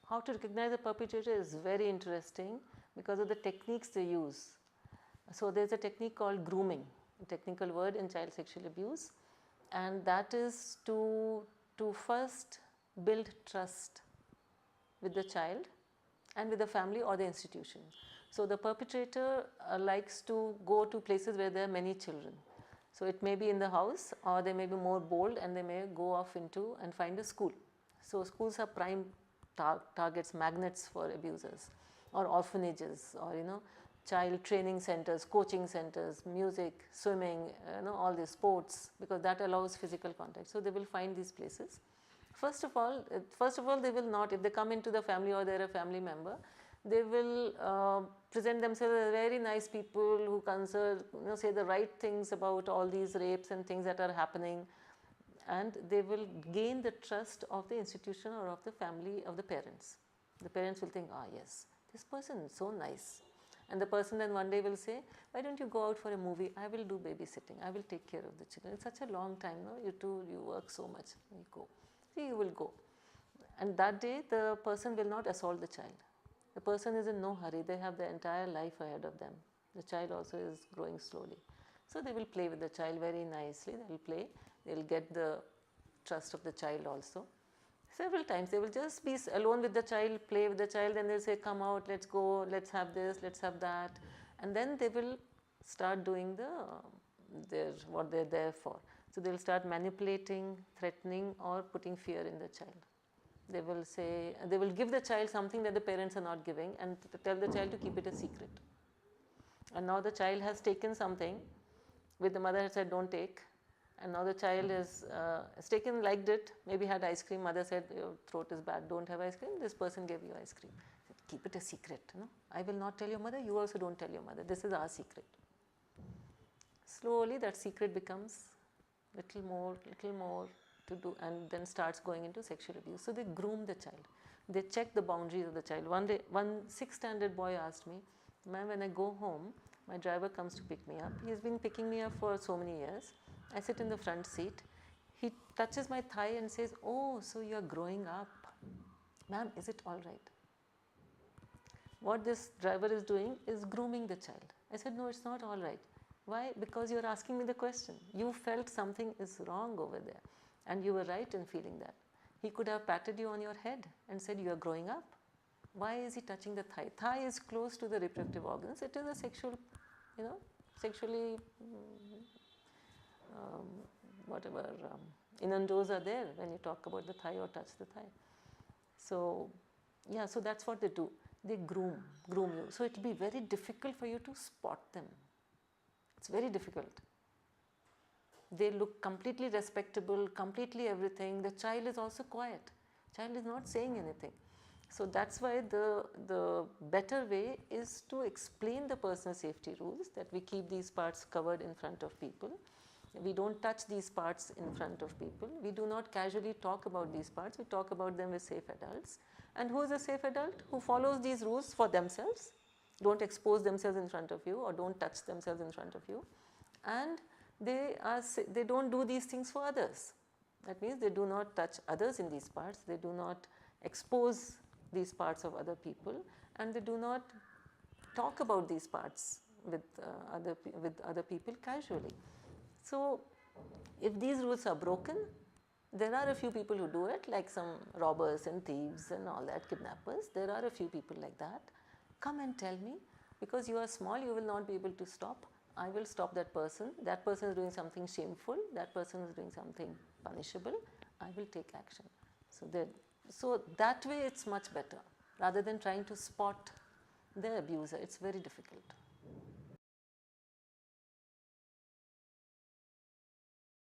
How to recognize a perpetrator is very interesting because of the techniques they use. So there is a technique called grooming, a technical word in child sexual abuse, and that is to first build trust with the child and with the family or the institution. So the perpetrator likes to go to places where there are many children. So it may be in the house, or they may be more bold and they may go off into and find a school. So schools are prime targets, magnets for abusers, or orphanages, or child training centers, coaching centers, music, swimming, all these sports, because that allows physical contact. So they will find these places. First of all, they will not, if they come into the family or they are a family member, they will present themselves as very nice people who say the right things about all these rapes and things that are happening, and they will gain the trust of the institution or of the family of the parents. The parents will think, ah yes, this person is so nice. And the person then one day will say, why don't you go out for a movie? I will do babysitting, I will take care of the children. It's such a long time, no? You work so much, you go. See, you will go. And that day the person will not assault the child. The person is in no hurry, they have the entire life ahead of them. The child also is growing slowly. So they will play with the child very nicely, they will play, they will get the trust of the child also. Several times they will just be alone with the child, play with the child, and they will say, come out, let's go, let's have this, let's have that. And then they will start doing what they are there for. So they will start manipulating, threatening, or putting fear in the child. They will give the child something that the parents are not giving and tell the child to keep it a secret. And now the child has taken something which the mother has said don't take, and now the child has taken, liked it, maybe had ice cream, mother said your throat is bad, don't have ice cream, this person gave you ice cream. Keep it a secret, I will not tell your mother, you also don't tell your mother, this is our secret. Slowly that secret becomes little more to do, and then starts going into sexual abuse. So they groom the child, they check the boundaries of the child. One day, one 6th standard boy asked me, ma'am, when I go home, my driver comes to pick me up. He has been picking me up for so many years. I sit in the front seat. He touches my thigh and says, oh, so you are growing up. Ma'am, is it all right? What this driver is doing is grooming the child. I said, no, it's not all right. Why? Because you are asking me the question. You felt something is wrong over there, and you were right in feeling that. He could have patted you on your head and said, you are growing up. Why is he touching the thigh? Thigh is close to the reproductive organs. It is a sexually, innuendos are there when you talk about the thigh or touch the thigh. So, yeah, so that's what they do. They groom you. So it will be very difficult for you to spot them. It's very difficult. They look completely respectable, completely everything. The child is also quiet. Child is not saying anything. So that's why the better way is to explain the personal safety rules, that we keep these parts covered in front of people. We don't touch these parts in front of people. We do not casually talk about these parts. We talk about them with safe adults. And who is a safe adult? Who follows these rules for themselves. Don't expose themselves in front of you, or don't touch themselves in front of you. And they don't do these things for others. That means they do not touch others in these parts. They do not expose these parts of other people, and they do not talk about these parts with other people casually. So if these rules are broken, there are a few people who do it, like some robbers and thieves and all that, kidnappers. There are a few people like that. Come and tell me, because you are small, you will not be able to stop. I will stop that person. That person is doing something shameful. That person is doing something punishable. I will take action. So that way it's much better, rather than trying to spot the abuser. It's very difficult.